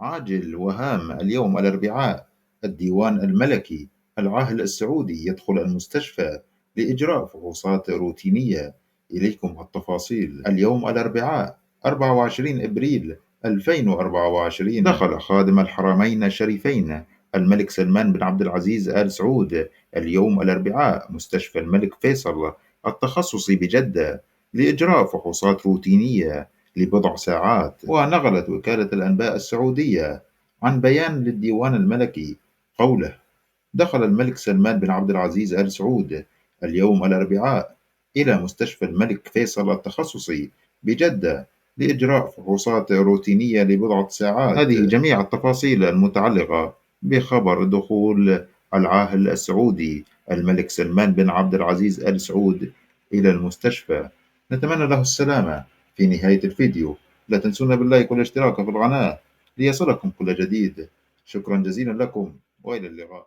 عاجل وهام اليوم الأربعاء. الديوان الملكي العاهل السعودي يدخل المستشفى لإجراء فحوصات روتينية. إليكم التفاصيل. اليوم الأربعاء 24 إبريل 2024 دخل خادم الحرمين الشريفين الملك سلمان بن عبد العزيز آل سعود اليوم الأربعاء مستشفى الملك فيصل التخصصي بجدة لإجراء فحوصات روتينية لبضع ساعات. ونقلت وكالة الأنباء السعودية عن بيان للديوان الملكي قوله: دخل الملك سلمان بن عبد العزيز آل سعود اليوم الأربعاء إلى مستشفى الملك فيصل التخصصي بجدة لإجراء فحوصات روتينية لبضعة ساعات. هذه جميع التفاصيل المتعلقة بخبر دخول العاهل السعودي الملك سلمان بن عبد العزيز آل سعود إلى المستشفى. نتمنى له السلامة. في نهاية الفيديو لا تنسونا باللايك والاشتراك في القناة ليصلكم كل جديد. شكرا جزيلا لكم وإلى اللقاء.